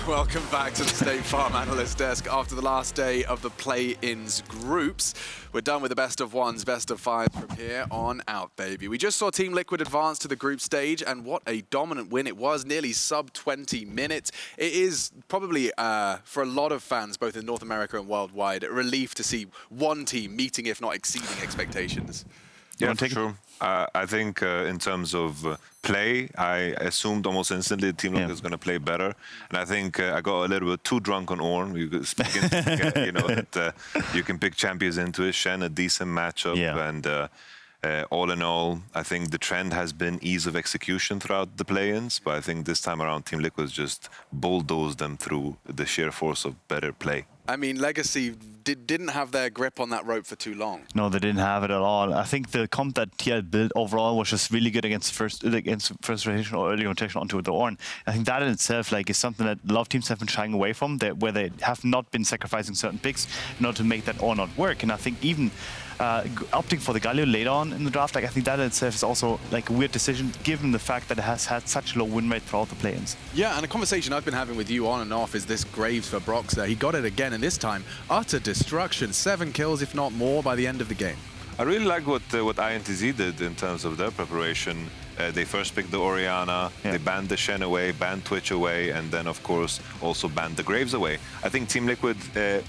Welcome back to the State Farm Analyst Desk. After the last day of the play-ins groups, we're done with the best of ones, best of fives from here on out, baby. We just saw Team Liquid advance to the group stage, and what a dominant win it was, nearly sub 20 minutes. It is probably, for a lot of fans, both in North America and worldwide, a relief to see one team meeting, if not exceeding expectations. Yeah, for sure. I think in terms of play, I assumed almost instantly the Team Liquid is going to play better. And I think I got a little bit too drunk on Ornn. You know, that you can pick champions into it. Shen, a decent matchup. And all in all, I think the trend has been ease of execution throughout the play-ins. But I think this time around, Team Liquid just bulldozed them through the sheer force of better play. I mean, Legacy didn't have their grip on that rope for too long. No, they didn't have it at all. I think the comp that TL built overall was just really good against first rotation or early rotation onto the Ornn. I think that in itself is something that a lot of teams have been shying away from, where they have not been sacrificing certain picks in order to make that Ornn not work. And I think even opting for the Galio later on in the draft, I think that in itself is also a weird decision, given the fact that it has had such a low win rate throughout the play-ins. Yeah, and a conversation I've been having with you on and off is this Graves for Broxer. He got it again, and this time, utter destruction. 7 kills, if not more, by the end of the game. I really like what INTZ did in terms of their preparation. They first picked the Orianna, they banned the Shen away, banned Twitch away, and then, of course, also banned the Graves away. I think Team Liquid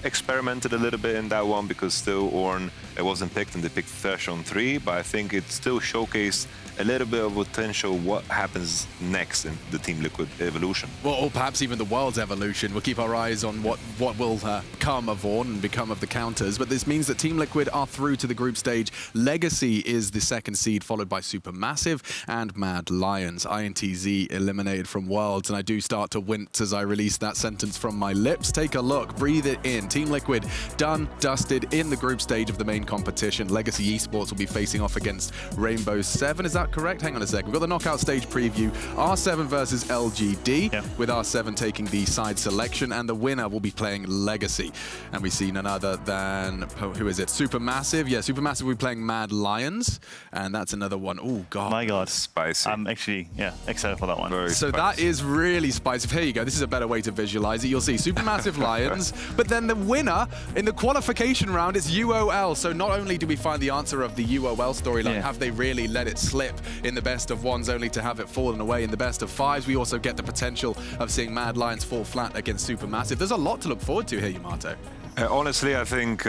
experimented a little bit in that one because still Ornn wasn't picked, and they picked Thresh on 3, but I think it still showcased a little bit of potential what happens next in the Team Liquid evolution. Well, or perhaps even the world's evolution. We'll keep our eyes on what will come of Ornn and become of the counters. But this means that Team Liquid are through to the group stage. Legacy is the second seed, followed by Supermassive and Mad Lions. INTZ eliminated from Worlds, and I do start to wince as I release that sentence from my lips. Take a look, breathe it in. Team Liquid done, dusted in the group stage of the main competition. Legacy eSports will be facing off against Rainbow 7. Is that correct? Hang on a sec. We've got the knockout stage preview. R7 versus LGD, with R7 taking the side selection, and the winner will be playing Legacy. And we see none other than, who is it? Supermassive. Yeah, Supermassive will be playing Mad Lions, and that's another one. Oh, God. My God. Spicy. I'm actually, excited for that one. Very so spicy. That is really spicy. Here you go. This is a better way to visualize it. You'll see Supermassive Lions, but then the winner in the qualification round is UOL. So not only do we find the answer of the UOL storyline, have they really let it slip in the best of ones only to have it fallen away in the best of fives, we also get the potential of seeing Mad Lions fall flat against Supermassive. There's a lot to look forward to here, Yamato. Honestly, I think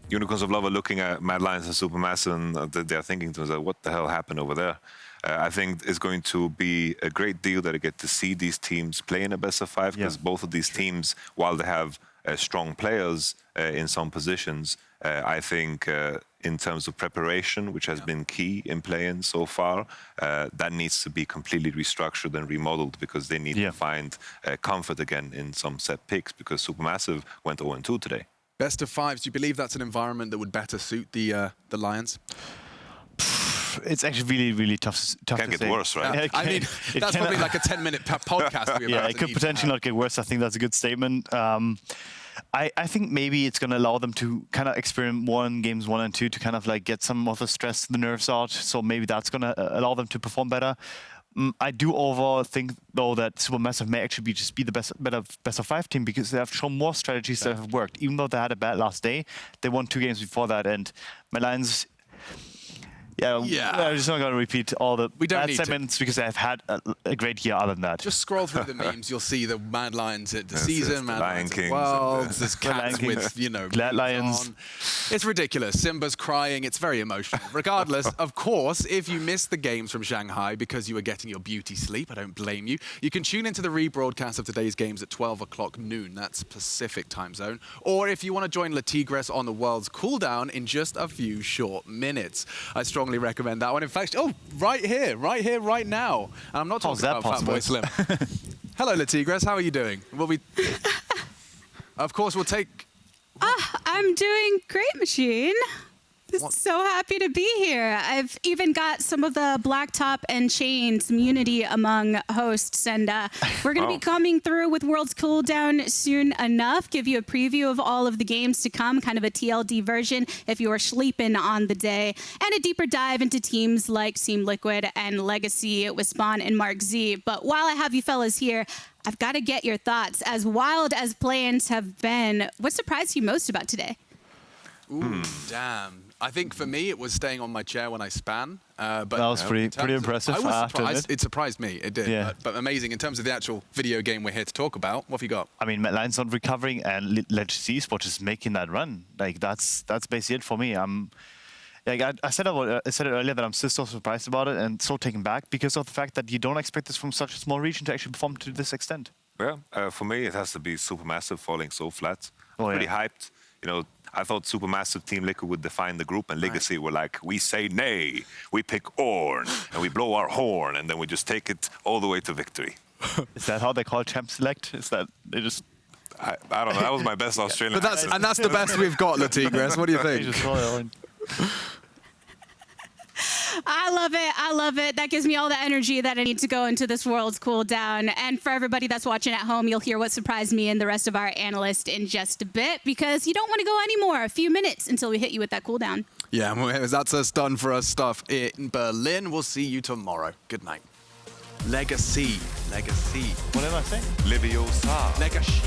Unicorns of Love are looking at Mad Lions and Supermassive, and they're thinking to themselves, what the hell happened over there? I think it's going to be a great deal that I get to see these teams play in a best of 5, because both of these teams, while they have strong players in some positions, I think in terms of preparation, which has been key in play-in so far, that needs to be completely restructured and remodeled, because they need to find comfort again in some set picks, because Supermassive went 0-2 today. Best of 5s, do you believe that's an environment that would better suit the Lions? It's actually really, really tough Can't to get say. worse, right? I mean, that's probably like a 10-minute podcast. It could potentially not get worse. I think that's a good statement. I think maybe it's going to allow them to kind of experiment more in games 1 and 2 to kind of get some of the stress, the nerves out. So maybe that's going to allow them to perform better. I do overall think, though, that Supermassive may actually just be the best of 5 team, because they have shown more strategies that have worked. Even though they had a bad last day, they won 2 games before that, and my Lions. I'm just not going to repeat all the bad segments, because I've had a great year other than that. Just scroll through the memes. You'll see the Mad Lions at the season, Mad Lions at Worlds, there's cats with, Glad Lions. On. It's ridiculous. Simba's crying. It's very emotional. Regardless, of course, if you missed the games from Shanghai because you were getting your beauty sleep, I don't blame you. You can tune into the rebroadcast of today's games at 12 o'clock noon. That's Pacific time zone. Or if you want to join Latigres on the World's Cooldown in just a few short minutes. I strongly recommend that one. In fact, right here, right now. And I'm not talking about Fatboy Slim. Hello, Latigres. How are you doing? Of course, we'll take... I'm doing great, Machine. So happy to be here. I've even got some of the blacktop and chain community among hosts, and we're going to be coming through with World's Cooldown soon enough. Give you a preview of all of the games to come, kind of a TLD version if you are sleeping on the day, and a deeper dive into teams like Team Liquid and Legacy with Spawn and Mark Z. But while I have you fellas here, I've got to get your thoughts. As wild as play-ins have been, what surprised you most about today? Ooh, damn. I think for me, it was staying on my chair when I span. But that was pretty impressive. I was I have to surprised. admit. It surprised me. It did. Yeah. But amazing in terms of the actual video game we're here to talk about. What have you got? I mean, Matt Lyon's not recovering, and Legacy eSports is making that run. Like that's basically it for me. Like I said it earlier that I'm still so surprised about it and so taken back because of the fact that you don't expect this from such a small region to actually perform to this extent. Yeah, for me, it has to be Supermassive falling so flat. Oh, yeah. Pretty hyped. You know, I thought Supermassive Team Liquid would define the group, and Legacy were like, we say nay, we pick Orn, and we blow our horn, and then we just take it all the way to victory. Is that how they call champ select? Is that they just? I don't know. That was my best Australian. But that's the best we've got, Latigres. What do you They think? just call it Orn. I love it. I love it. That gives me all the energy that I need to go into this World's Cooldown. And for everybody that's watching at home, you'll hear what surprised me and the rest of our analysts in just a bit, because you don't want to go anymore. A few minutes until we hit you with that cooldown. Yeah, well, that's us done for us stuff in Berlin. We'll see you tomorrow. Good night. Legacy. Legacy. What did I say? Leviosa. Legacy.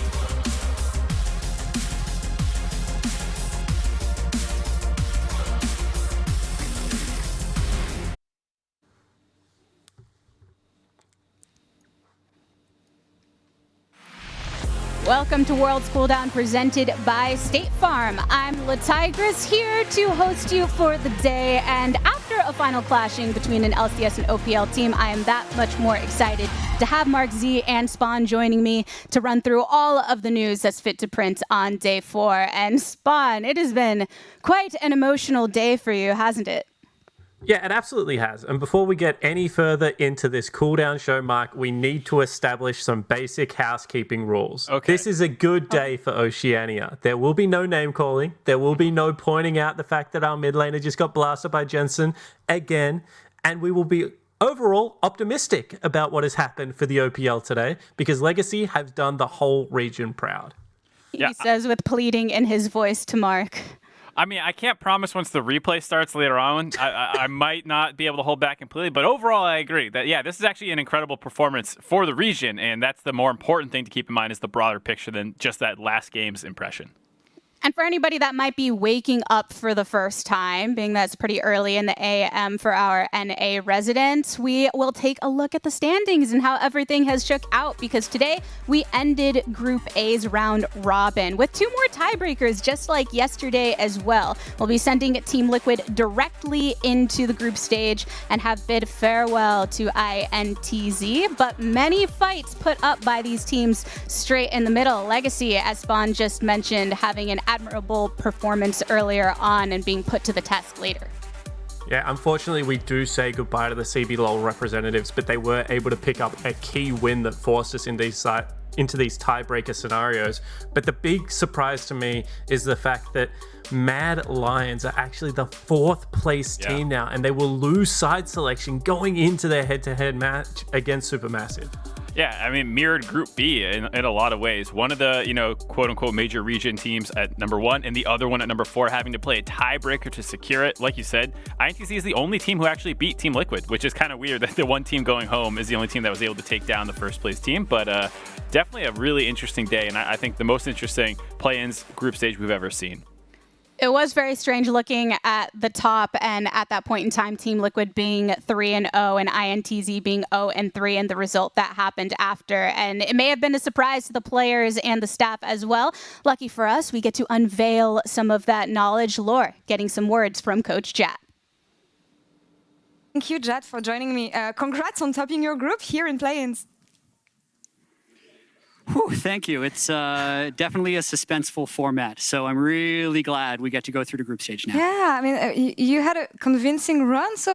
Welcome to World's Cooldown presented by State Farm. I'm Latigris here to host you for the day, and after a final clashing between an LCS and OPL team, I am that much more excited to have Mark Z and Spawn joining me to run through all of the news that's fit to print on day 4. And Spawn, it has been quite an emotional day for you, hasn't it? Yeah, it absolutely has. And before we get any further into this cooldown show, Mark, we need to establish some basic housekeeping rules. Okay. This is a good day for Oceania. There will be no name calling. There will be no pointing out the fact that our mid laner just got blasted by Jensen again. And we will be overall optimistic about what has happened for the OPL today, because Legacy has done the whole region proud. Yeah. He says with pleading in his voice to Mark. I mean, I can't promise once the replay starts later on, I might not be able to hold back completely. But overall, I agree that, yeah, this is actually an incredible performance for the region. And that's the more important thing to keep in mind, is the broader picture than just that last game's impression. And for anybody that might be waking up for the first time, being that it's pretty early in the AM for our NA residents, we will take a look at the standings and how everything has shook out, because today we ended Group A's round robin with 2 more tiebreakers, just like yesterday as well. We'll be sending Team Liquid directly into the group stage and have bid farewell to INTZ, but many fights put up by these teams straight in the middle. Legacy, as Spawn just mentioned, having an admirable performance earlier on and being put to the test later. Yeah, unfortunately, we do say goodbye to the CBLOL representatives, but they were able to pick up a key win that forced us into these tiebreaker scenarios. But the big surprise to me is the fact that Mad Lions are actually the 4th place team now, and they will lose side selection going into their head-to-head match against Supermassive. Yeah, I mean, mirrored Group B in a lot of ways. One of the, quote-unquote major region teams at number 1 and the other one at number 4 having to play a tiebreaker to secure it. Like you said, INTZ is the only team who actually beat Team Liquid, which is kind of weird that the one team going home is the only team that was able to take down the first place team. But definitely a really interesting day, and I think the most interesting play-ins group stage we've ever seen. It was very strange looking at the top, and at that point in time, Team Liquid being 3-0 and INTZ being 0-3, and the result that happened after. And it may have been a surprise to the players and the staff as well. Lucky for us, we get to unveil some of that knowledge. Lore, getting some words from Coach Jat. Thank you, Jat, for joining me. Congrats on topping your group here in play-ins. Whew, thank you. It's definitely a suspenseful format, so I'm really glad we get to go through the group stage now. Yeah, I mean, you had a convincing run, so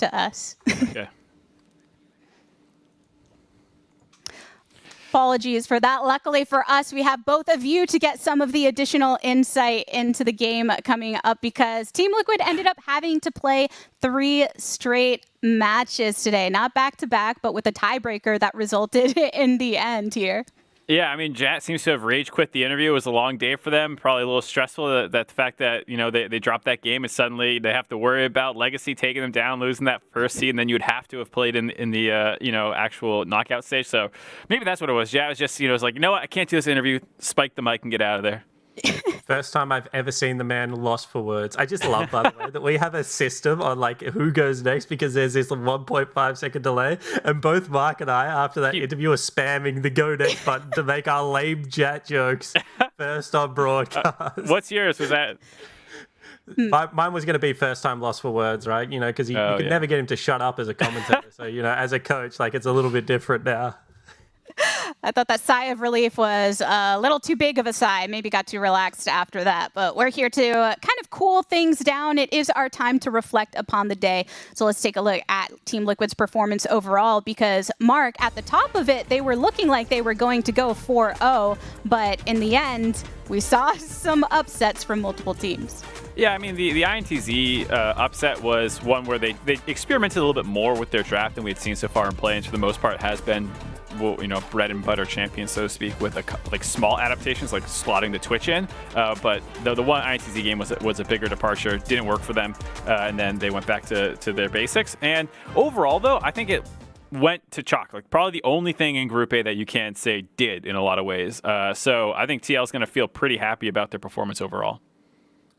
to us. Yeah. Apologies for that. Luckily for us, we have both of you to get some of the additional insight into the game coming up, because Team Liquid ended up having to play 3 straight matches today. Not back-to-back, but with a tiebreaker that resulted in the end here. Yeah, I mean, Jat seems to have rage quit the interview. It was a long day for them, probably a little stressful. That the fact that they dropped that game and suddenly they have to worry about Legacy taking them down, losing that first seed, and then you'd have to have played in the actual knockout stage. So maybe that's what it was. Jat was just was like, you know what, I can't do this interview. Spike the mic and get out of there. First time I've ever seen the man lost for words. I just love, by the way, that we have a system on like who goes next, because there's this 1.5 second delay, and both Mark and I, after that interview, are spamming the go next button to make our lame Jat jokes first on broadcast. What's yours? Was that? Mine was going to be first time lost for words, right? Because you could never get him to shut up as a commentator. So, as a coach, like it's a little bit different now. I thought that sigh of relief was a little too big of a sigh. Maybe got too relaxed after that. But we're here to kind of cool things down. It is our time to reflect upon the day. So let's take a look at Team Liquid's performance overall, because Mark, at the top of it, they were looking like they were going to go 4-0. But in the end, we saw some upsets from multiple teams. Yeah, I mean, the INTZ upset was one where they experimented a little bit more with their draft than we had seen so far in play, and for the most part has been, bread and butter champion, so to speak, with like small adaptations like slotting the Twitch in. But the one INTZ game was a bigger departure, didn't work for them, and then they went back to their basics. And overall, though, I think it went to chalk. Like probably the only thing in Group A that you can say did in a lot of ways. So I think TL is going to feel pretty happy about their performance overall.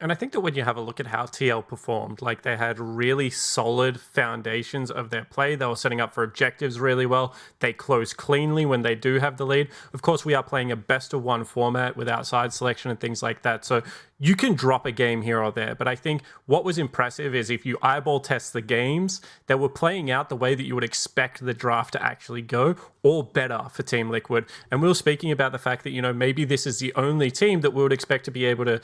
And I think that when you have a look at how TL performed, like they had really solid foundations of their play. They were setting up for objectives really well. They close cleanly when they do have the lead. Of course, we are playing a best of one format with outside selection and things like that. So you can drop a game here or there. But I think what was impressive is if you eyeball test the games, they were playing out the way that you would expect the draft to actually go, or better for Team Liquid. And we were speaking about the fact that, maybe this is the only team that we would expect to be able to,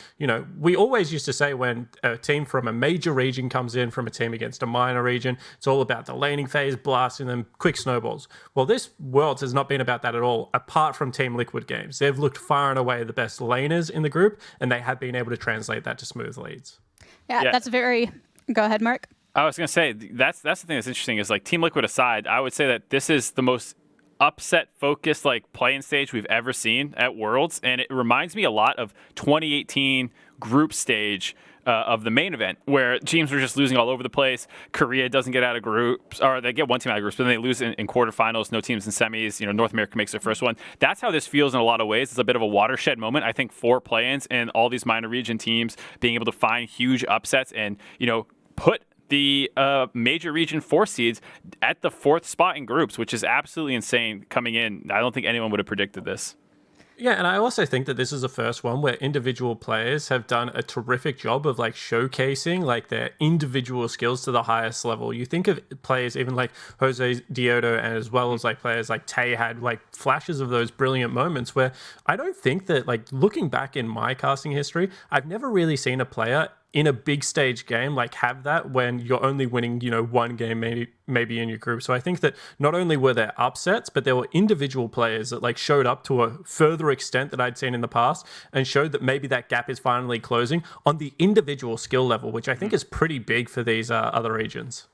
we always used to say when a team from a major region comes in from a team against a minor region, it's all about the laning phase, blasting them, quick snowballs. Well, this Worlds has not been about that at all, apart from Team Liquid games. They've looked far and away the best laners in the group, and they have been able to translate that to smooth leads. Yeah, that's very... Go ahead, Mark. I was going to say, that's the thing that's interesting is, like, Team Liquid aside, I would say that this is the most upset-focused, like, play-in stage we've ever seen at Worlds, and it reminds me a lot of 2018 group stage of the main event, where teams were just losing all over the place. Korea doesn't get out of groups, or they get one team out of groups, but then they lose in quarterfinals, no teams in semis. North America makes their first one. That's how this feels in a lot of ways. It's a bit of a watershed moment, I think, for play-ins and all these minor region teams being able to find huge upsets and, put the major region 4 seeds at the 4th spot in groups, which is absolutely insane coming in. I don't think anyone would have predicted this. Yeah, and I also think that this is the first one where individual players have done a terrific job of like showcasing like their individual skills to the highest level. You think of players even like Jose Diodo, and as well as like players like Tay had like flashes of those brilliant moments where I don't think that, like, looking back in my casting history, I've never really seen a player in a big stage game like have that when you're only winning, one game maybe in your group. So I think that not only were there upsets, but there were individual players that like showed up to a further extent that I'd seen in the past and showed that maybe that gap is finally closing on the individual skill level, which I think is pretty big for these other regions.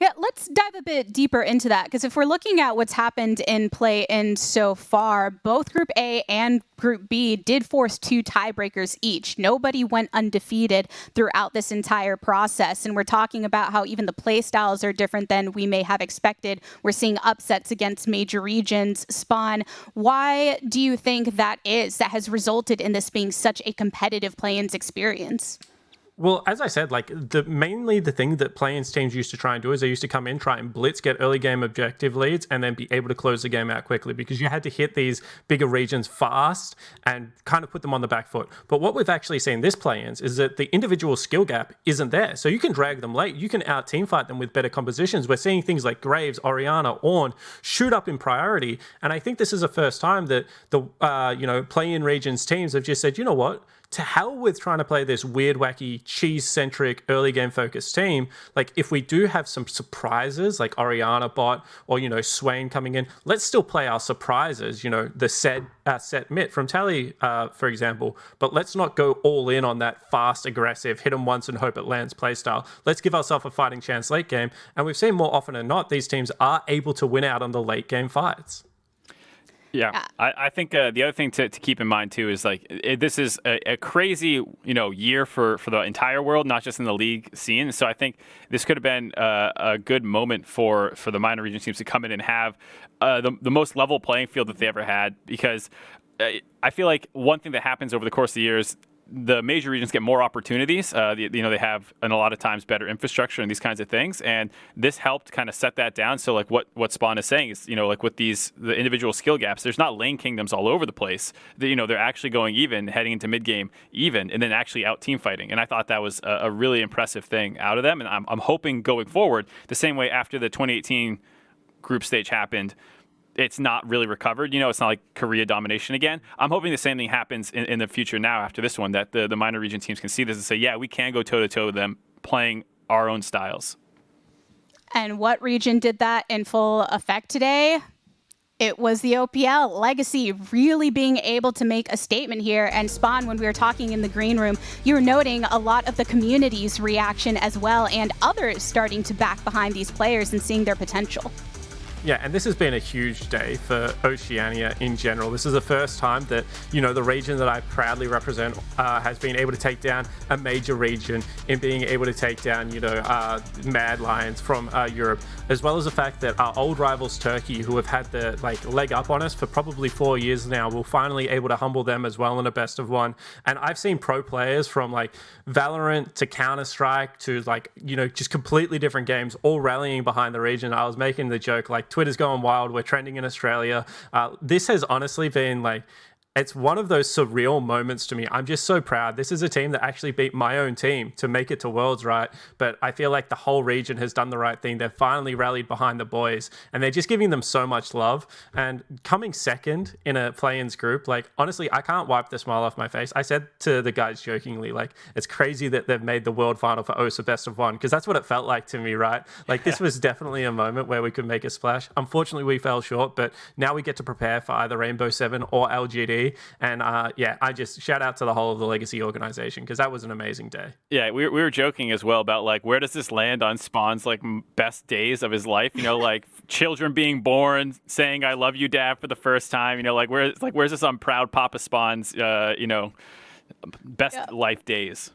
Yeah, let's dive a bit deeper into that, because if we're looking at what's happened in play-in so far, both Group A and Group B did force 2 tiebreakers each. Nobody went undefeated throughout this entire process, and we're talking about how even the play styles are different than we may have expected. We're seeing upsets against major regions. Spawn, why do you think that has resulted in this being such a competitive play-ins experience? Well, as I said, like mainly the thing that play-ins teams used to try and do is they used to come in, try and blitz, get early game objective leads, and then be able to close the game out quickly, because you had to hit these bigger regions fast and kind of put them on the back foot. But what we've actually seen this play-ins is that the individual skill gap isn't there. So you can drag them late. You can out-team fight them with better compositions. We're seeing things like Graves, Orianna, Ornn shoot up in priority. And I think this is the first time that the play-in regions teams have just said, you know what? To hell with trying to play this weird, wacky cheese-centric, early game-focused team, like if we do have some surprises, like Oriana bot or, Swain coming in, let's still play our surprises, the set Mitt from Tally, for example, but let's not go all in on that fast, aggressive, hit them once and hope it lands playstyle. Let's give ourselves a fighting chance late game, and we've seen more often than not, these teams are able to win out on the late game fights. Yeah, I think the other thing to keep in mind too is like this is a crazy year for the entire world, not just in the league scene. So I think this could have been a good moment for the minor region teams to come in and have the most level playing field that they ever had, because I feel like one thing that happens over the course of the years, the major regions get more opportunities. They have, and a lot of times, better infrastructure and these kinds of things. And this helped kind of set that down. So like what Spawn is saying is, like with the individual skill gaps, there's not lane kingdoms all over the place. They're actually going even, heading into mid game even, and then actually out team fighting. And I thought that was a really impressive thing out of them. And I'm hoping going forward, the same way after the 2018 group stage happened, it's not really recovered. It's not like Korea domination again. I'm hoping the same thing happens in the future now after this one, that the minor region teams can see this and say, yeah, we can go toe-to-toe with them playing our own styles. And what region did that in full effect today? It was the OPL. Legacy really being able to make a statement here. And Spawn, when we were talking in the green room, you were noting a lot of the community's reaction as well, and others starting to back behind these players and seeing their potential. Yeah, and this has been a huge day for Oceania in general. This is the first time that, the region that I proudly represent has been able to take down a major region in being able to take down, Mad Lions from Europe, as well as the fact that our old rivals Turkey, who have had the leg up on us for probably 4 years now, will finally able to humble them as well in a best of one. And I've seen pro players from Valorant to Counter-Strike to just completely different games all rallying behind the region. I was making the joke Twitter's going wild. We're trending in Australia. This has honestly been it's one of those surreal moments to me. I'm just so proud. This is a team that actually beat my own team to make it to Worlds, right? But I feel like the whole region has done the right thing. They've finally rallied behind the boys, and they're just giving them so much love. And coming second in a play-ins group, honestly, I can't wipe the smile off my face. I said to the guys jokingly, it's crazy that they've made the world final for OSA best of one, because that's what it felt like to me, right? This was definitely a moment where we could make a splash. Unfortunately, we fell short, but now we get to prepare for either Rainbow 7 or LGD. And I just shout out to the whole of the Legacy organization, because that was an amazing day. Yeah, we were joking as well about where does this land on Spawn's best days of his life? Children being born, saying "I love you, Dad" for the first time. Where's this on proud Papa Spawn's best life days?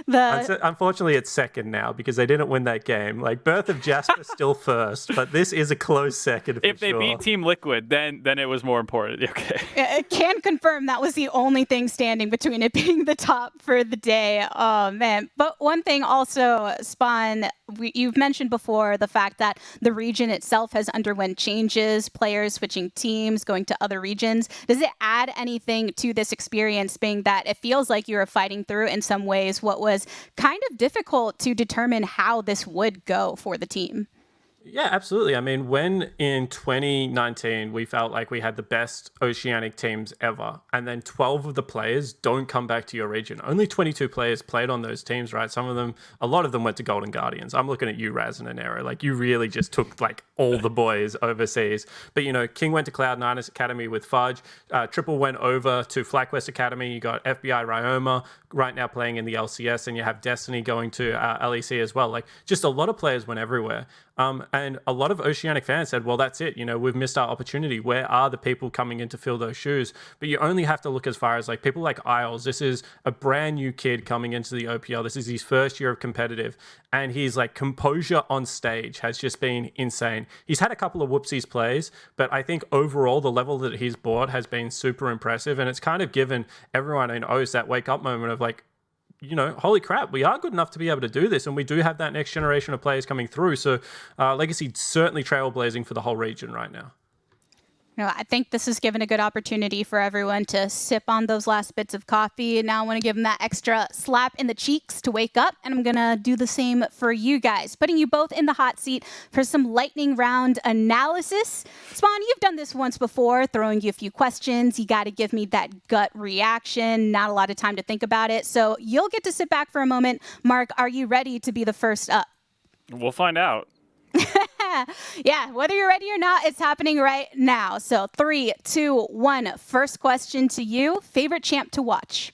Unfortunately, it's second now because they didn't win that game. Birth of Jasper still first, but this is a close second. If they beat Team Liquid, then it was more important. Okay. I can confirm that was the only thing standing between it being the top for the day. Oh man! But one thing also, Spawn, you've mentioned before the fact that the region itself has underwent changes, players switching teams, going to other regions. Does it add anything to this experience, being that it feels like you're fighting through in some ways what was kind of difficult to determine how this would go for the team? Yeah, absolutely. I mean, when in 2019 we felt like we had the best Oceanic teams ever, and then 12 of the players don't come back to your region. Only 22 players played on those teams, right? A lot of them went to Golden Guardians. I'm looking at you, Raz and Anera. You really just took all the boys overseas. But King went to Cloud9 Academy with Fudge. Triple went over to FlakWest Academy. You got FBI Ryoma right now playing in the LCS, and you have Destiny going to LEC as well. Just a lot of players went everywhere. And a lot of Oceanic fans said, well, that's it. We've missed our opportunity. Where are the people coming in to fill those shoes? But you only have to look as far as people like Isles. This is a brand new kid coming into the OPL. This is his first year of competitive. And his composure on stage has just been insane. He's had a couple of whoopsies plays, but I think overall the level that he's brought has been super impressive. And it's kind of given everyone in OS that wake up moment of holy crap, we are good enough to be able to do this. And we do have that next generation of players coming through. So Legacy certainly trailblazing for the whole region right now. I think this has given a good opportunity for everyone to sip on those last bits of coffee. And now I want to give them that extra slap in the cheeks to wake up. And I'm going to do the same for you guys, putting you both in the hot seat for some lightning round analysis. Spawn, you've done this once before, throwing you a few questions. You got to give me that gut reaction. Not a lot of time to think about it. So you'll get to sit back for a moment. Mark, are you ready to be the first up? We'll find out. Yeah, whether you're ready or not, it's happening right now. So 3, 2, 1. First question to you. Favorite champ to watch?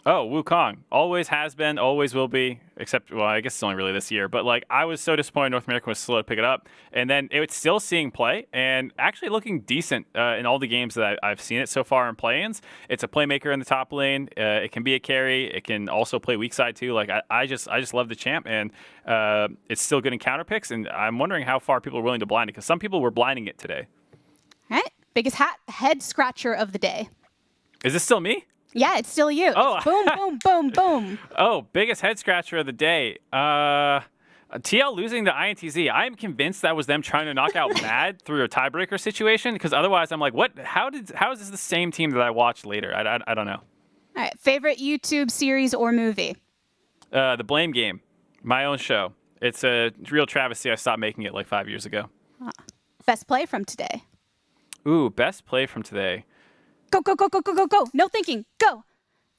Oh, Wukong. Always has been, always will be, except, well, I guess it's only really this year. But, like, I was so disappointed North America was slow to pick it up. And then it's still seeing play and actually looking decent in all the games that I've seen it so far in play-ins. It's a playmaker in the top lane. It can be a carry. It can also play weak side, too. Like, I just love the champ. And it's still good in counter picks. And I'm wondering how far people are willing to blind it, because some people were blinding it today. All right. Biggest head scratcher of the day. Is this still me? Yeah, it's still you. Oh. Boom, boom, boom, boom. Oh, biggest head scratcher of the day. TL losing the INTZ. I'm convinced that was them trying to knock out Mad through a tiebreaker situation, because otherwise I'm like, what? How is this the same team that I watched later? I don't know. All right. Favorite YouTube series or movie? The Blame Game, my own show. It's a real travesty. I stopped making it like 5 years ago. Best play from today? Ooh, best play from today. Go, go, go, go, go, go, go. No thinking. Go.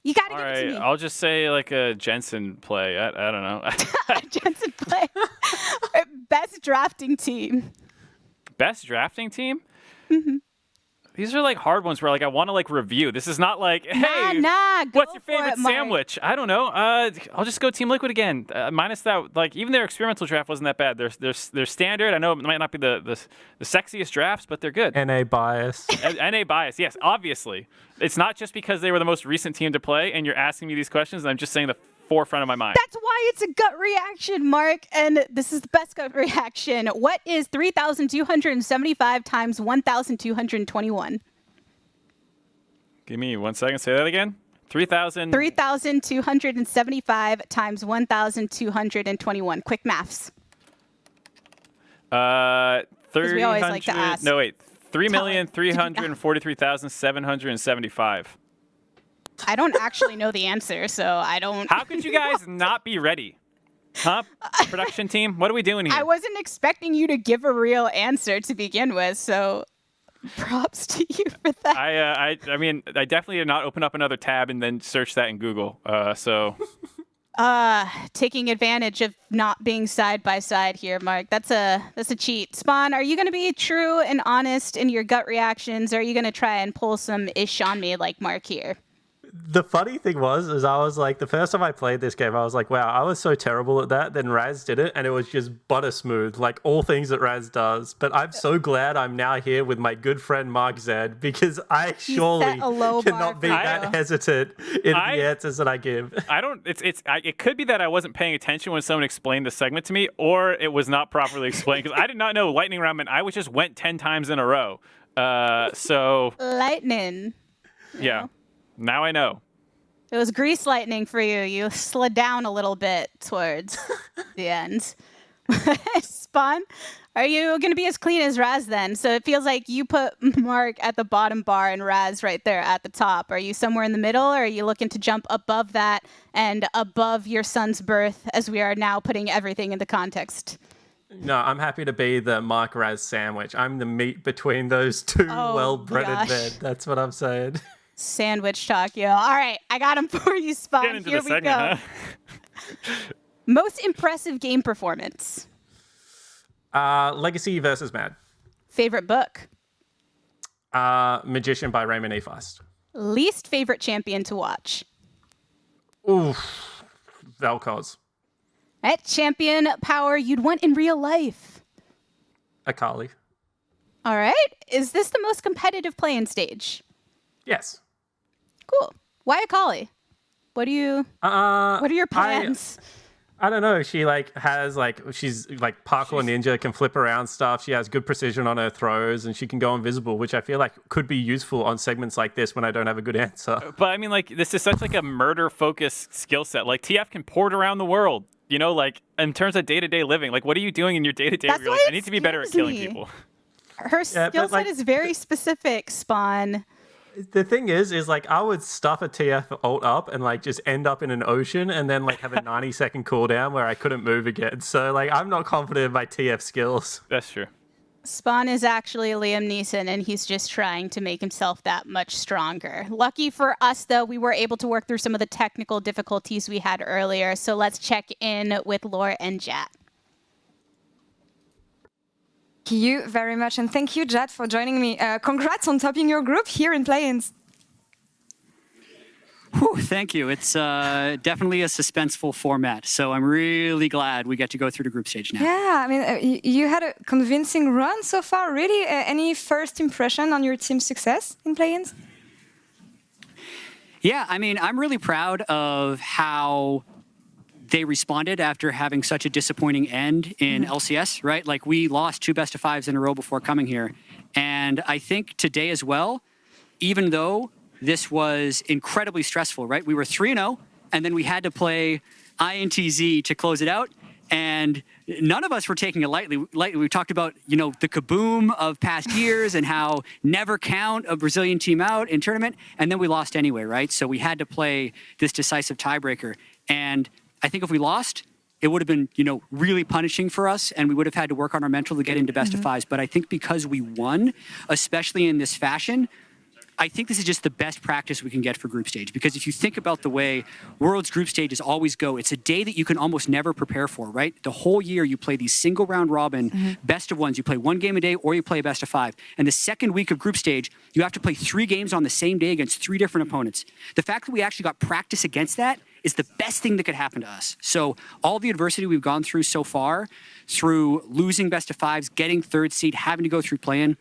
You got to give it to me. I'll just say like a Jensen play. I don't know. Jensen play. Best drafting team? Best drafting team? Mm-hmm. These are like hard ones where like I want to like review. This is not like, hey, what's your favorite sandwich? I don't know. I'll just go Team Liquid again. Minus that, like even their experimental draft wasn't that bad. They're standard. I know it might not be the sexiest drafts, but they're good. NA bias. NA bias, yes, obviously. It's not just because they were the most recent team to play, and you're asking me these questions, and I'm just saying the forefront of my mind. That's why it's a gut reaction, Mark, and this is the best gut reaction. What is 3,275 times 1,221? Give me 1 second. Say that again. 3,275 times 1,221. Quick maths. 300. We always like to ask. No, wait. 3,343,775. I don't actually know the answer, so I don't. How could you guys not be ready? Huh? Production team? What are we doing here? I wasn't expecting you to give a real answer to begin with, so props to you for that. I mean, I definitely did not open up another tab and then search that in Google. Taking advantage of not being side by side here, Mark. That's a cheat. Spawn, are you going to be true and honest in your gut reactions, or are you going to try and pull some ish on me like Mark here? The funny thing was I was like, the first time I played this game, I was like, wow, I was so terrible at that. Then Raz did it, and it was just butter smooth, like all things that Raz does. But I'm so glad I'm now here with my good friend Mark Zed, because I surely cannot be that hesitant in the answers that I give. It could be that I wasn't paying attention when someone explained the segment to me, or it was not properly explained, because I did not know lightning round meant I just went 10 times in a row. Lightning. Yeah. Now I know. It was grease lightning for you. You slid down a little bit towards the end. Spawn, are you going to be as clean as Raz then? So it feels like you put Mark at the bottom bar and Raz right there at the top. Are you somewhere in the middle, or are you looking to jump above that and above your son's birth, as we are now putting everything into context? No, I'm happy to be the Mark Raz sandwich. I'm the meat between those two well-breaded men. That's what I'm saying. Sandwich talk, yo. All right, I got him for you, Spawn. Here we go. Huh? Most impressive game performance? Legacy versus Mad. Favorite book? Magician by Raymond E. Feist. Least favorite champion to watch? Oof. Vel'Koz. Right, champion power you'd want in real life? Akali. All right. Is this the most competitive play-in stage? Yes. Cool. Why Akali? What are your plans? I don't know. She she's like parkour ninja, can flip around stuff. She has good precision on her throws, and she can go invisible, which I feel like could be useful on segments like this when I don't have a good answer. But I mean, like, this is such like a murder-focused skill set. Like, TF can port around the world. You know, like in terms of day-to-day living. Like, what are you doing in your day-to-day? Like, I need to be better at killing people. Her skill set is very specific, Spawn. The thing is like I would stuff a TF ult up and like just end up in an ocean and then like have a 90-second cooldown where I couldn't move again. So like I'm not confident in my TF skills. That's true. Spawn is actually Liam Neeson, and he's just trying to make himself that much stronger. Lucky for us, though, we were able to work through some of the technical difficulties we had earlier. So let's check in with Lore and Jat. Thank you very much, and thank you, Jat, for joining me. Congrats on topping your group here in play-ins. Whew, thank you. It's definitely a suspenseful format, so I'm really glad we get to go through the group stage now. Yeah, I mean, you had a convincing run so far, really. Any first impression on your team's success in play-ins? Yeah, I mean, I'm really proud of how they responded after having such a disappointing end in LCS, right? Like, we lost 2 best-of-5s in a row before coming here. And I think today as well, even though this was incredibly stressful, right? We were 3-0, and then we had to play INTZ to close it out. And none of us were taking it lightly. We talked about, you know, the kaboom of past years and how never count a Brazilian team out in tournament. And then we lost anyway, right? So we had to play this decisive tiebreaker. And I think if we lost, it would have been, you know, really punishing for us, and we would have had to work on our mental to get into best-of-5s. But I think because we won, especially in this fashion, I think this is just the best practice we can get for group stage. Because if you think about the way World's group stages always go, it's a day that you can almost never prepare for, right? The whole year you play these single round robin best of ones. You play 1 game a day or you play a best of 5. And the second week of group stage, you have to play 3 games on the same day against 3 different opponents. The fact that we actually got practice against that is the best thing that could happen to us. So all the adversity we've gone through so far, through losing best of 5s, getting 3rd seed, having to go through play-in,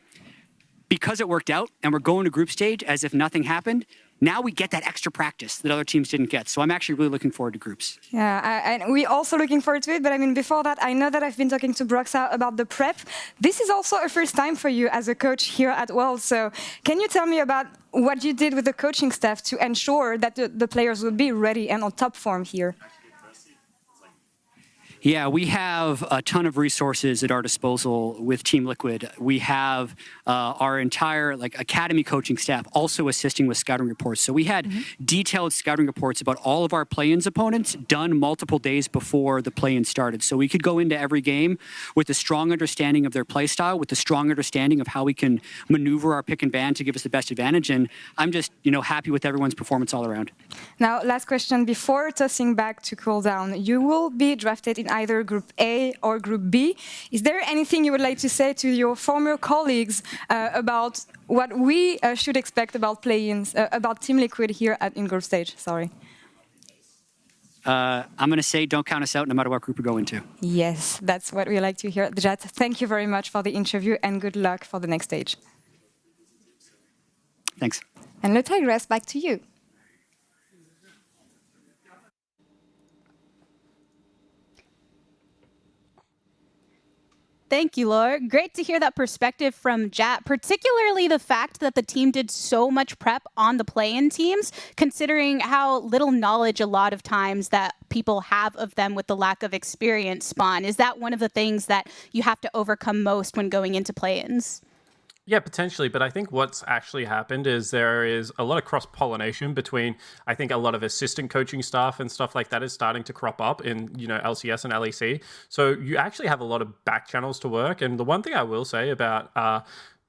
because it worked out and we're going to group stage as if nothing happened, now we get that extra practice that other teams didn't get. So I'm actually really looking forward to groups. Yeah, we're also looking forward to it. But I mean, before that, I know that I've been talking to Broxa about the prep. This is also a first time for you as a coach here at World. So can you tell me about what you did with the coaching staff to ensure that the players would be ready and on top form here? Yeah, we have a ton of resources at our disposal with Team Liquid. We have our entire academy coaching staff also assisting with scouting reports. So we had detailed scouting reports about all of our play-ins opponents done multiple days before the play-in started. So we could go into every game with a strong understanding of their play style, with a strong understanding of how we can maneuver our pick and ban to give us the best advantage. And I'm just, happy with everyone's performance all around. Now, last question. Before tossing back to Cooldown, you will be drafted in either Group A or Group B. Is there anything you would like to say to your former colleagues about what we should expect about play-ins, about Team Liquid here in group stage? Sorry. I'm going to say don't count us out no matter what group we go into. Yes, that's what we like to hear. Jat, thank you very much for the interview and good luck for the next stage. Thanks. And Le Tigress, back to you. Thank you, Laura. Great to hear that perspective from Jat, particularly the fact that the team did so much prep on the play-in teams, considering how little knowledge a lot of times that people have of them with the lack of experience. Spawn, is that one of the things that you have to overcome most when going into play-ins? Yeah, potentially. But I think what's actually happened is there is a lot of cross-pollination between, I think, a lot of assistant coaching staff and stuff like that is starting to crop up in, LCS and LEC. So you actually have a lot of back channels to work. And the one thing I will say about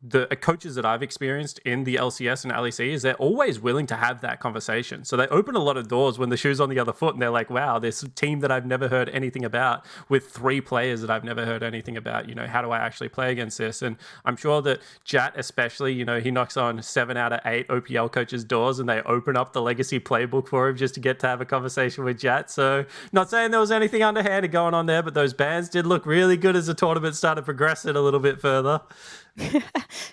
the coaches that I've experienced in the LCS and LEC is they're always willing to have that conversation. So they open a lot of doors when the shoe's on the other foot and they're like, wow, this team that I've never heard anything about with 3 players that I've never heard anything about, how do I actually play against this? And I'm sure that Jat especially, he knocks on 7 out of 8 OPL coaches' doors and they open up the legacy playbook for him just to get to have a conversation with Jat. So not saying there was anything underhanded going on there, but those bans did look really good as the tournament started progressing a little bit further.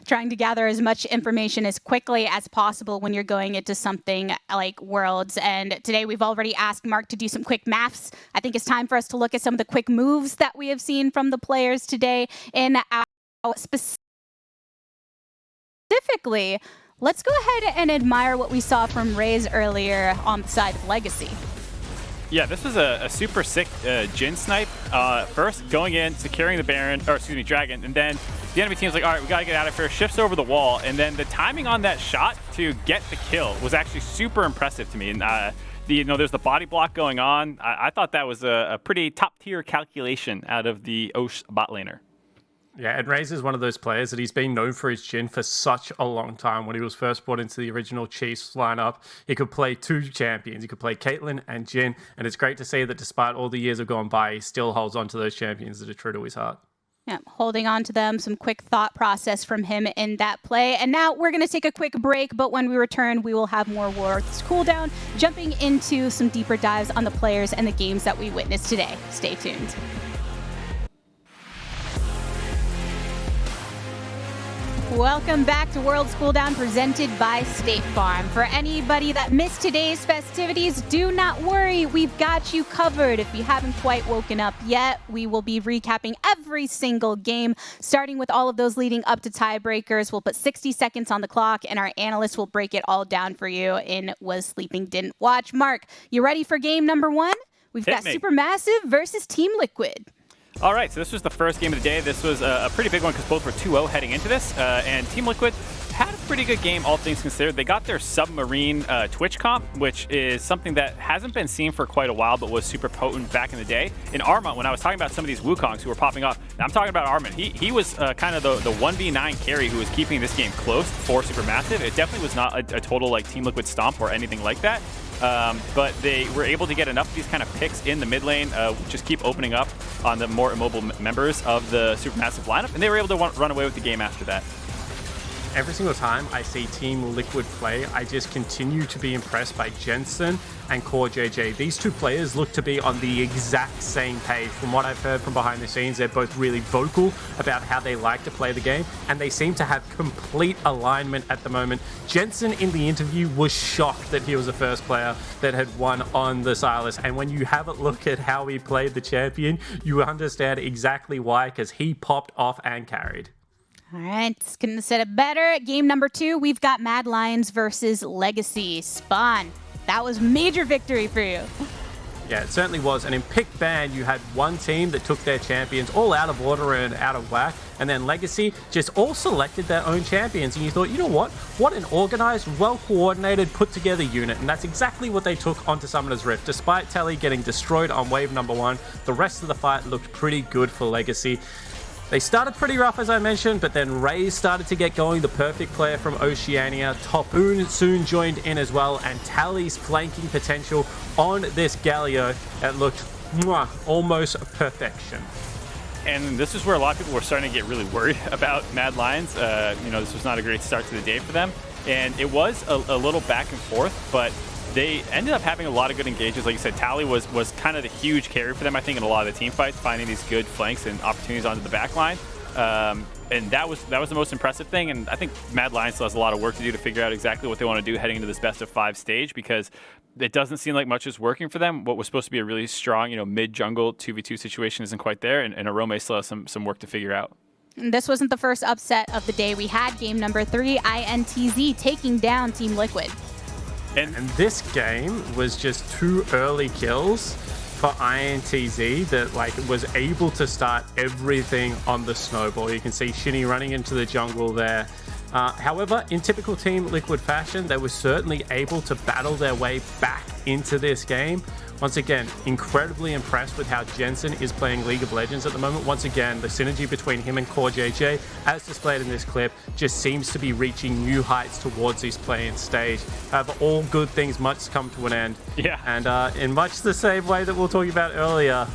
Trying to gather as much information as quickly as possible when you're going into something like Worlds. And today we've already asked Mark to do some quick maths. I think it's time for us to look at some of the quick moves that we have seen from the players today in our specifically. Let's go ahead and admire what we saw from Raze earlier on the side of Legacy. Yeah, this was a super sick Jhin snipe. First going in, securing the Baron, or excuse me, Dragon, and then the enemy team's like, all right, we got to get out of here, shifts over the wall, and then the timing on that shot to get the kill was actually super impressive to me. And there's the body block going on. I thought that was a pretty top-tier calculation out of the Osh bot laner. Yeah, and Raze is one of those players that he's been known for his Jhin for such a long time. When he was first brought into the original Chiefs lineup, he could play 2 champions. He could play Caitlyn and Jhin, and it's great to see that despite all the years have gone by, he still holds on to those champions that are true to his heart. Yeah, holding on to them, some quick thought process from him in that play. And now we're going to take a quick break, but when we return, we will have more Worlds Cooldown, jumping into some deeper dives on the players and the games that we witnessed today. Stay tuned. Welcome back to Worlds Cooldown, presented by State Farm. For anybody that missed today's festivities, do not worry, we've got you covered. If you haven't quite woken up yet, we will be recapping every single game, starting with all of those leading up to tiebreakers. We'll put 60 seconds on the clock, and our analysts will break it all down for you in Was Sleeping Didn't Watch. Mark, you ready for game number 1? We've got Supermassive versus Team Liquid. All right, so this was the first game of the day. This was a pretty big one because both were 2-0 heading into this. And Team Liquid had a pretty good game, all things considered. They got their submarine Twitch comp, which is something that hasn't been seen for quite a while, but was super potent back in the day. In Armand, when I was talking about some of these Wukongs who were popping off, I'm talking about Armand. He was kind of the 1v9 carry who was keeping this game close for Supermassive. It definitely was not a total like Team Liquid stomp or anything like that. But they were able to get enough of these kind of picks in the mid lane, just keep opening up on the more immobile members of the Supermassive lineup, and they were able to run away with the game after that. Every single time I see Team Liquid play, I just continue to be impressed by Jensen and Core JJ. These two players look to be on the exact same page. From what I've heard from behind the scenes, they're both really vocal about how they like to play the game, and they seem to have complete alignment at the moment. Jensen in the interview was shocked that he was the first player that had won on the Silas, and when you have a look at how he played the champion, you understand exactly why, because he popped off and carried. All right, it's going to set it better. Game number 2, we've got Mad Lions versus Legacy. Spawn, that was major victory for you. Yeah, it certainly was. And in Pick Ban, you had one team that took their champions all out of order and out of whack. And then Legacy just all selected their own champions. And you thought, you know what? What an organized, well-coordinated, put-together unit. And that's exactly what they took onto Summoner's Rift. Despite Telly getting destroyed on wave number 1, the rest of the fight looked pretty good for Legacy. They started pretty rough, as I mentioned, but then Raze started to get going, the perfect player from Oceania. Topoon soon joined in as well, and Tally's flanking potential on this Galio, it looked almost perfection. And this is where a lot of people were starting to get really worried about Mad Lions. This was not a great start to the day for them. And it was a little back and forth, but they ended up having a lot of good engages. Like you said, Tally was kind of the huge carry for them, I think, in a lot of the team fights, finding these good flanks and opportunities onto the back line. And that was the most impressive thing. And I think Mad Lions still has a lot of work to do to figure out exactly what they want to do heading into this best of 5 stage, because it doesn't seem like much is working for them. What was supposed to be a really strong, mid-jungle 2v2 situation isn't quite there, and Arome still has some work to figure out. And this wasn't the first upset of the day. We had game number 3, INTZ taking down Team Liquid. And this game was just 2 early kills for INTZ that was able to start everything on the snowball. You can see Shinny running into the jungle there. However, in typical Team Liquid fashion, they were certainly able to battle their way back into this game. Once again, incredibly impressed with how Jensen is playing League of Legends at the moment. Once again, the synergy between him and Core JJ, as displayed in this clip, just seems to be reaching new heights towards this play-in stage. However, all good things must come to an end. Yeah. And in much the same way that we were talking about earlier,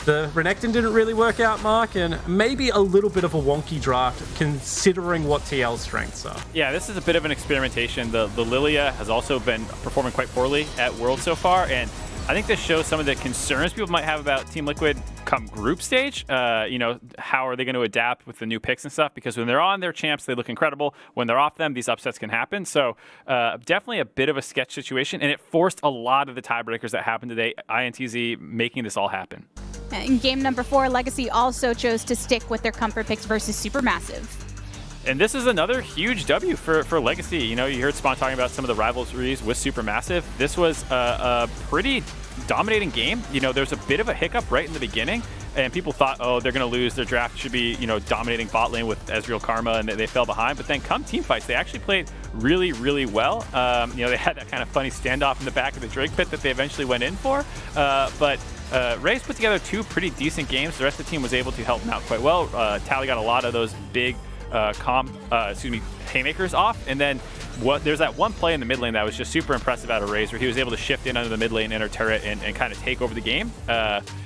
the Renekton didn't really work out, Mark, and maybe a little bit of a wonky draft considering what TL's strengths are. Yeah, this is a bit of an experimentation. The Lilia has also been performing quite poorly at Worlds so far, and I think this shows some of the concerns people might have about Team Liquid come group stage. How are they going to adapt with the new picks and stuff? Because when they're on their champs, they look incredible. When they're off them, these upsets can happen. So definitely a bit of a sketch situation, and it forced a lot of the tiebreakers that happened today, INTZ making this all happen. In game number 4, Legacy also chose to stick with their comfort picks versus Supermassive. And this is another huge W for Legacy. You heard Spawn talking about some of the rivalries with Supermassive. This was a pretty dominating game. There's a bit of a hiccup right in the beginning, and people thought, oh, they're going to lose. Their draft should be, dominating bot lane with Ezreal Karma, and they fell behind. But then come team fights, they actually played really, really well. They had that kind of funny standoff in the back of the Drake pit that they eventually went in for. But Raze put together 2 pretty decent games. The rest of the team was able to help them out quite well. Tally got a lot of those big haymakers off, and then there's that one play in the mid lane that was just super impressive out of Raze, where he was able to shift in under the mid lane inner turret and kind of take over the game.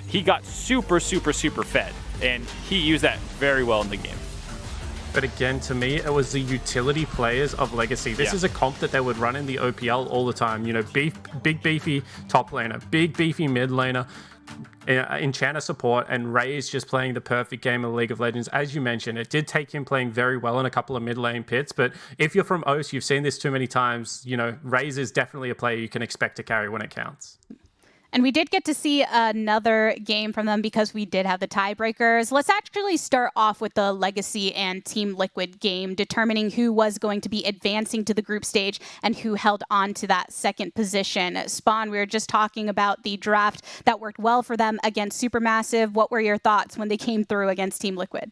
He got super fed, and he used that very well in the game. But again, to me, it was the utility players of Legacy. This is a comp that they would run in the OPL all the time. Big beefy top laner, big beefy mid laner, Enchanter support, and Raze just playing the perfect game of League of Legends. As you mentioned, it did take him playing very well in a couple of mid lane pits, but if you're from OS, you've seen this too many times. Raze is definitely a player you can expect to carry when it counts. And we did get to see another game from them because we did have the tiebreakers. Let's actually start off with the Legacy and Team Liquid game, determining who was going to be advancing to the group stage and who held on to that second position. Spawn, we were just talking about the draft that worked well for them against Supermassive. What were your thoughts when they came through against Team Liquid?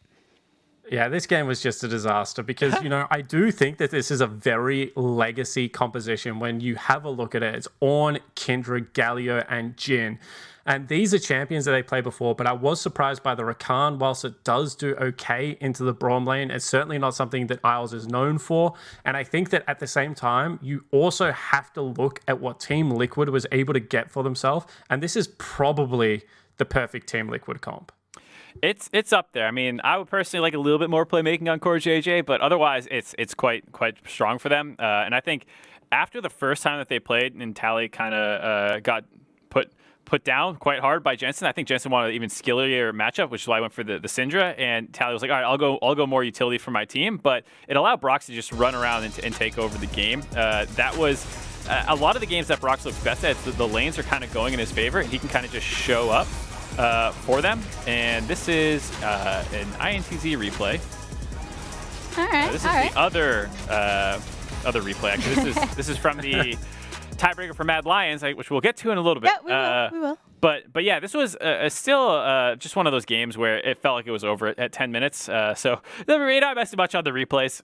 Yeah, this game was just a disaster because, I do think that this is a very Legacy composition. When you have a look at it, it's Ornn, Kindred, Galio, and Jhin. And these are champions that they played before, but I was surprised by the Rakan. Whilst it does do okay into the Braum lane, it's certainly not something that Isles is known for. And I think that at the same time, you also have to look at what Team Liquid was able to get for themselves. And this is probably the perfect Team Liquid comp. It's up there. I mean, I would personally like a little bit more playmaking on Core JJ, but otherwise it's quite strong for them. And I think after the first time that they played, and Tally kind of got put down quite hard by Jensen. I think Jensen wanted an even skillier matchup, which is why I went for the Syndra. And Tally was like, all right, I'll go more utility for my team. But it allowed Brox to just run around and take over the game. That was a lot of the games that Brox looks best at. The lanes are kind of going in his favor, and he can kind of just show up for them. And this is an INTZ replay. All right. This is the other replay. Actually, this is from the tiebreaker for Mad Lions, which we'll get to in a little bit. Yeah, we will. But yeah, this was still just one of those games where it felt like it was over at 10 minutes. So we're not messing much on the replays.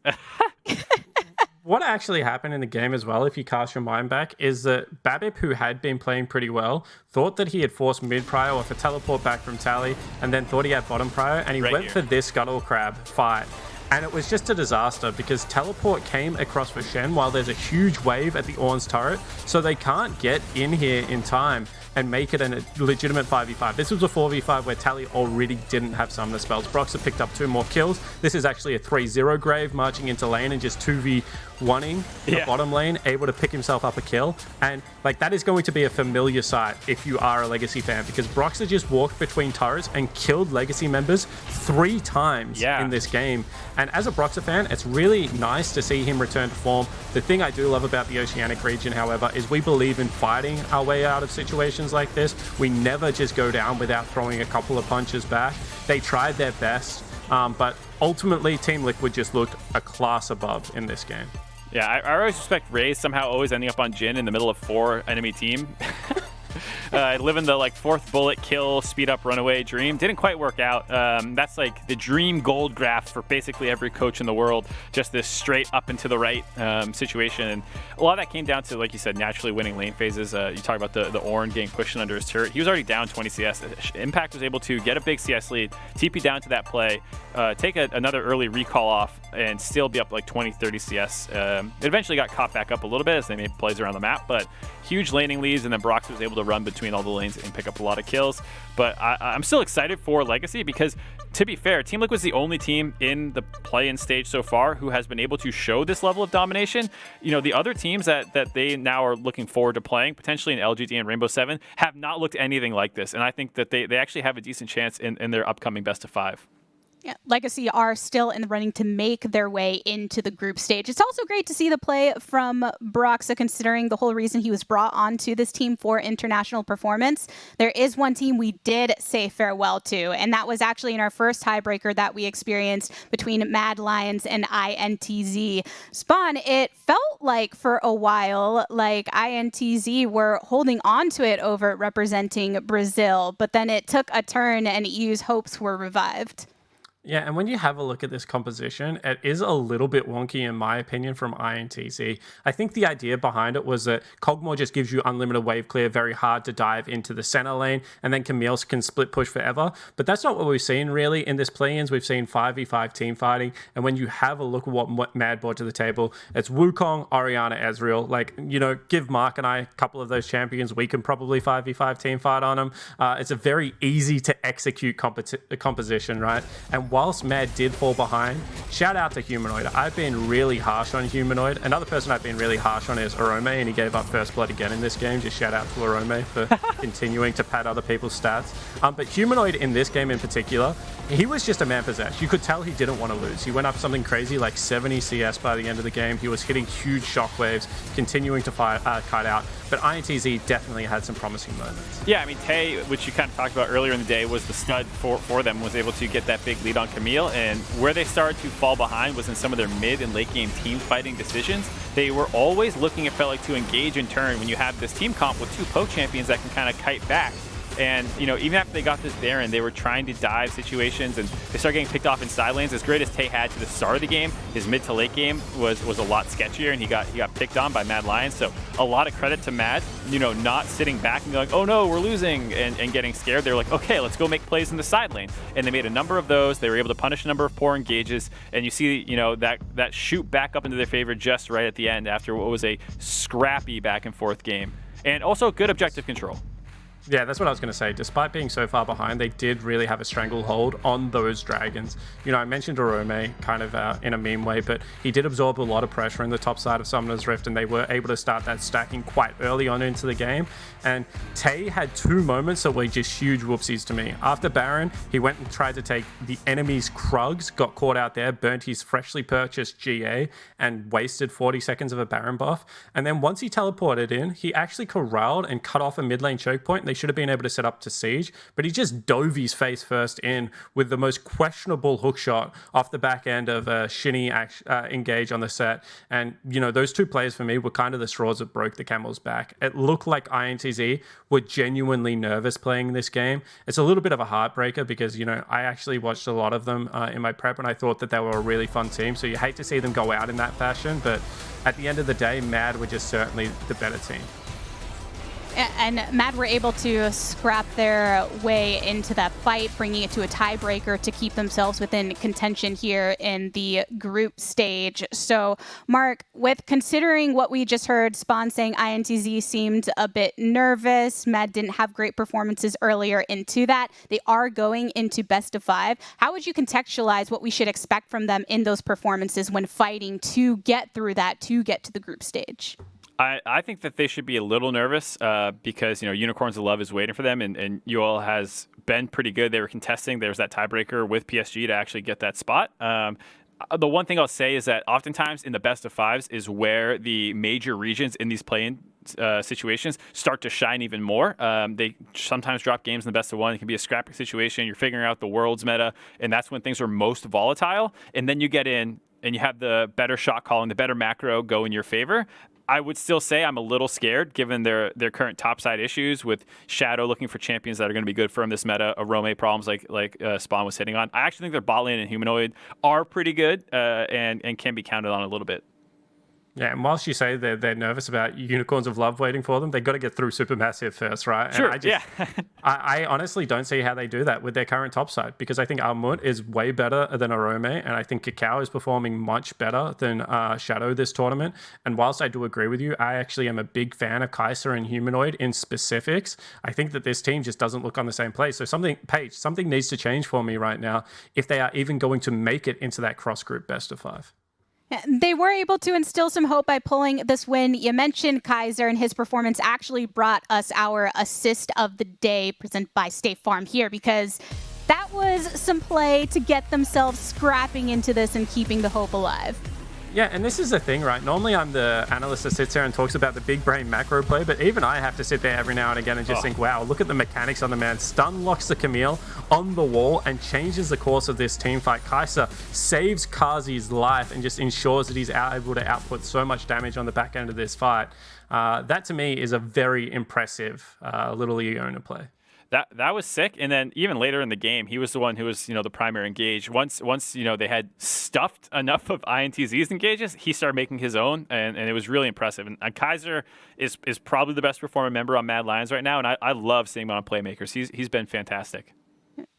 What actually happened in the game as well, if you cast your mind back, is that Babip, who had been playing pretty well, thought that he had forced mid prio off a teleport back from Tally, and then thought he had bottom prio, and he went for this Scuttle Crab fight. And it was just a disaster because teleport came across for Shen while there's a huge wave at the Ornn's turret, so they can't get in here in time and make it a legitimate 5v5. This was a 4v5 where Tally already didn't have summoner spells. Brox have picked up 2 more kills. This is actually a 3-0 Grave marching into lane and just 2v1ing the bottom lane, able to pick himself up a kill. And that is going to be a familiar sight if you are a Legacy fan, because Brox has just walked between turrets and killed Legacy members 3 times in this game. And as a Broxer fan, it's really nice to see him return to form. The thing I do love about the Oceanic region, however, is we believe in fighting our way out of situations like this. We never just go down without throwing a couple of punches back. They tried their best, but ultimately Team Liquid just looked a class above in this game. Yeah, I always respect Raze somehow always ending up on Jhin in the middle of 4 enemy team. Living the 4th bullet kill, speed up runaway dream. Didn't quite work out. That's the dream gold graph for basically every coach in the world. Just this straight up and to the right situation. And a lot of that came down to, like you said, naturally winning lane phases. You talk about the Ornn getting pushed under his turret. He was already down 20 CS. Impact was able to get a big CS lead, TP down to that play, take another early recall off, and still be up 20, 30 CS. It eventually got caught back up a little bit as they made plays around the map, but huge laning leads, and then Brox was able to run between all the lanes and pick up a lot of kills. But I'm still excited for Legacy because, to be fair, Team Liquid was the only team in the play-in stage so far who has been able to show this level of domination. The other teams that they now are looking forward to playing, potentially in LGD and Rainbow 7, have not looked anything like this. And I think that they actually have a decent chance in their upcoming best of 5. Legacy are still in the running to make their way into the group stage. It's also great to see the play from Broxa, considering the whole reason he was brought onto this team for international performance. There is one team we did say farewell to, and that was actually in our first tiebreaker that we experienced between Mad Lions and INTZ. Spawn, it felt like for a while like INTZ were holding on to it over representing Brazil, but then it took a turn and EU's hopes were revived. Yeah, and when you have a look at this composition, it is a little bit wonky in my opinion from INTZ. I think the idea behind it was that Kog'Maw just gives you unlimited wave clear, very hard to dive into the center lane, and then Camille can split push forever. But that's not what we've seen really in this play-ins. We've seen 5v5 team fighting, and when you have a look at what Mad brought to the table, it's Wukong, Orianna, Ezreal. Like, you know, give Mark and I a couple of those champions, we can probably 5v5 team fight on them. It's a very easy to execute composition, right? And whilst Mad did fall behind, shout out to Humanoid. I've been really harsh on Humanoid. Another person I've been really harsh on is Arome, and he gave up first blood again in this game. Just shout out to Arome for continuing to pad other people's stats. But Humanoid in this game in particular, he was just a man possessed. You could tell he didn't want to lose. He went up something crazy like 70 CS by the end of the game. He was hitting huge shockwaves, continuing to kite out. But INTZ definitely had some promising moments. Yeah, I mean, Tay, which you kind of talked about earlier in the day, was the stud for them, was able to get that big lead on Camille. And where they started to fall behind was in some of their mid and late game team fighting decisions. They were always looking, it felt like, to engage in turn when you have this team comp with two poke champions that can kind of kite back. And, you know, even after they got this Baron, they were trying to dive situations, and they started getting picked off in side lanes. As great as Tay had to the start of the game, his mid to late game was a lot sketchier, and he got picked on by Mad Lions. So a lot of credit to Mad, you know, not sitting back and going, oh no, we're losing, and getting scared. They were like, okay, let's go make plays in the side lane. And they made a number of those. They were able to punish a number of poor engages, and you see, you know, that shoot back up into their favor just right at the end after what was a scrappy back and forth game. And also good objective control. Yeah, that's what I was going to say. Despite being so far behind, they did really have a stranglehold on those dragons. You know, I mentioned Arome kind of in a meme way, but he did absorb a lot of pressure in the top side of Summoner's Rift, and they were able to start that stacking quite early on into the game. And Tay had two moments that were just huge whoopsies to me. After Baron, he went and tried to take the enemy's Krugs, got caught out there, burnt his freshly purchased GA, and wasted 40 seconds of a Baron buff. And then once he teleported in, he actually corralled and cut off a mid lane choke point. They should have been able to set up to siege, but he just dove his face first in with the most questionable hook shot off the back end of a Shinny engage on the set. And, you know, those two players for me were kind of the straws that broke the camel's back. It looked like INTZ were genuinely nervous playing this game. It's a little bit of a heartbreaker because, you know, I actually watched a lot of them in my prep, and I thought that they were a really fun team. So you hate to see them go out in that fashion, but at the end of the day, Mad were just certainly the better team. And Mad were able to scrap their way into that fight, bringing it to a tiebreaker to keep themselves within contention here in the group stage. So, Mark, with considering what we just heard, Spawn saying INTZ seemed a bit nervous, Mad didn't have great performances earlier into that. They are going into best of 5. How would you contextualize what we should expect from them in those performances when fighting to get through that, to get to the group stage? I think that they should be a little nervous because, you know, Unicorns of Love is waiting for them, and UL has been pretty good. They were contesting. There's that tiebreaker with PSG to actually get that spot. The one thing I'll say is that oftentimes in the best of 5s is where the major regions in these play-in situations start to shine even more. They sometimes drop games in the best of 1. It can be a scrappy situation. You're figuring out the world's meta, and that's when things are most volatile. And then you get in and you have the better shot calling, the better macro go in your favor. I would still say I'm a little scared given their current topside issues with Shadow looking for champions that are going to be good for him this meta, Arome problems like Spawn was hitting on. I actually think their bot lane and Humanoid are pretty good and can be counted on a little bit. Yeah, and whilst you say they're nervous about Unicorns of Love waiting for them, they've got to get through Supermassive first, right? Sure, and yeah. I honestly don't see how they do that with their current top side, because I think Almut is way better than Arome, and I think Cacao is performing much better than Shadow this tournament. And whilst I do agree with you, I actually am a big fan of Kai'Sa and Humanoid in specifics. I think that this team just doesn't look on the same place. So something needs to change for me right now if they are even going to make it into that cross-group best of 5. They were able to instill some hope by pulling this win. You mentioned Kai'Sa, and his performance actually brought us our assist of the day presented by State Farm here, because that was some play to get themselves scrapping into this and keeping the hope alive. Yeah, and this is the thing, right? Normally I'm the analyst that sits there and talks about the big brain macro play, but even I have to sit there every now and again and just think, wow, look at the mechanics on the man. Stun locks the Camille on the wall and changes the course of this team fight. Kai'Sa saves Kazi's life and just ensures that he's able to output so much damage on the back end of this fight. That to me is a very impressive little Iona play. That was sick. And then even later in the game, he was the one who was, the primary engage. Once they had stuffed enough of INTZ's engages, he started making his own, and it was really impressive. And Kaiser is probably the best performing member on Mad Lions right now, and I love seeing him on Playmakers. He's been fantastic.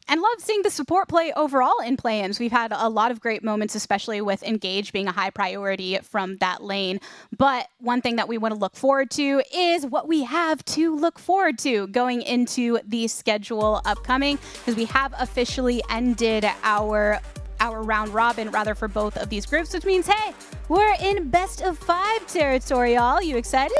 And love seeing the support play overall in play-ins. We've had a lot of great moments, especially with Engage being a high priority from that lane. But one thing that we want to look forward to is what we have to look forward to going into the schedule upcoming, because we have officially ended our round robin for both of these groups, which means, hey, we're in best of 5 territory, y'all. You excited?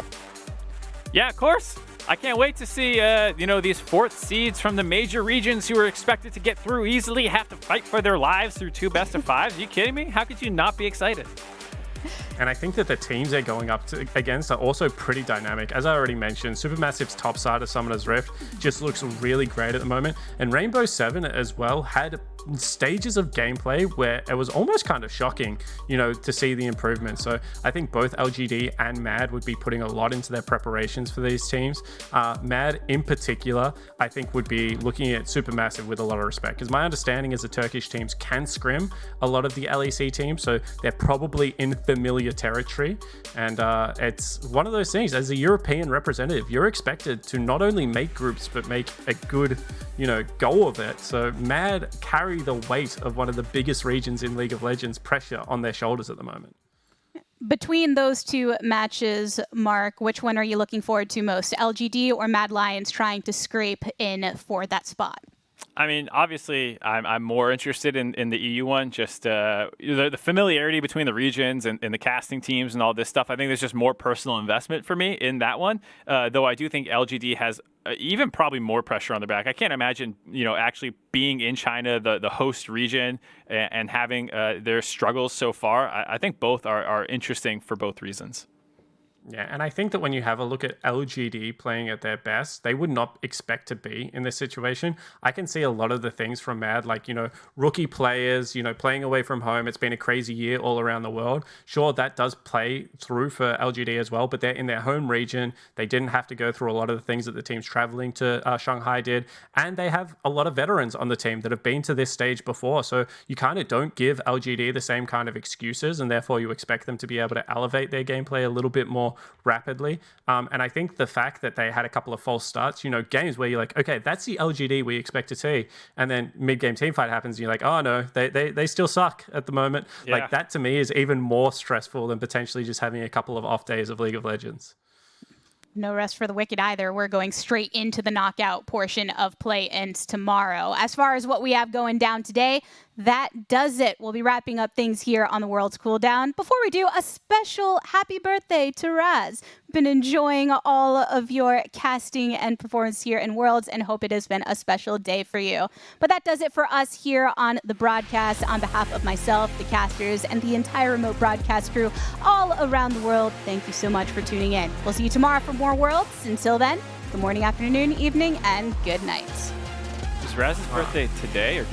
Yeah, of course. I can't wait to see, these 4th seeds from the major regions who are expected to get through easily have to fight for their lives through 2 best of 5s. Are you kidding me? How could you not be excited? And I think that the teams they're going up against are also pretty dynamic. As I already mentioned, Supermassive's top side of Summoner's Rift just looks really great at the moment. And Rainbow 7 as well had stages of gameplay where it was almost kind of shocking, to see the improvement. So I think both LGD and MAD would be putting a lot into their preparations for these teams. MAD in particular, I think would be looking at Supermassive with a lot of respect, because my understanding is the Turkish teams can scrim a lot of the LEC teams, so they're probably in familiar territory. And it's one of those things, as a European representative, you're expected to not only make groups, but make a good, go of it. So MAD carry the weight of one of the biggest regions in League of Legends pressure on their shoulders at the moment. Between those 2 matches, Mark, which one are you looking forward to most? LGD or Mad Lions trying to scrape in for that spot? I mean, obviously, I'm more interested in the EU one, just the familiarity between the regions and the casting teams and all this stuff. I think there's just more personal investment for me in that one, though I do think LGD has even probably more pressure on their back. I can't imagine, actually being in China, the host region, and having their struggles so far. I think both are interesting for both reasons. Yeah, and I think that when you have a look at LGD playing at their best, they would not expect to be in this situation. I can see a lot of the things from MAD, like, rookie players, playing away from home. It's been a crazy year all around the world. Sure, that does play through for LGD as well, but they're in their home region. They didn't have to go through a lot of the things that the teams traveling to Shanghai did. And they have a lot of veterans on the team that have been to this stage before. So you kind of don't give LGD the same kind of excuses, and therefore you expect them to be able to elevate their gameplay a little bit more rapidly. And I think the fact that they had a couple of false starts, games where you're like, okay, that's the LGD we expect to see. And then mid-game team fight happens and you're like, oh no, they still suck at the moment. Yeah. Like that to me is even more stressful than potentially just having a couple of off days of League of Legends. No rest for the wicked either. We're going straight into the knockout portion of play-ins tomorrow. As far as what we have going down today, that does it. We'll be wrapping up things here on the World's Cooldown. Before we do, a special happy birthday to Raz. Been enjoying all of your casting and performance here in Worlds and hope it has been a special day for you. But that does it for us here on the broadcast. On behalf of myself, the casters, and the entire remote broadcast crew all around the world, thank you so much for tuning in. We'll see you tomorrow for more Worlds. Until then, good morning, afternoon, evening, and good night. Is Raz's birthday today or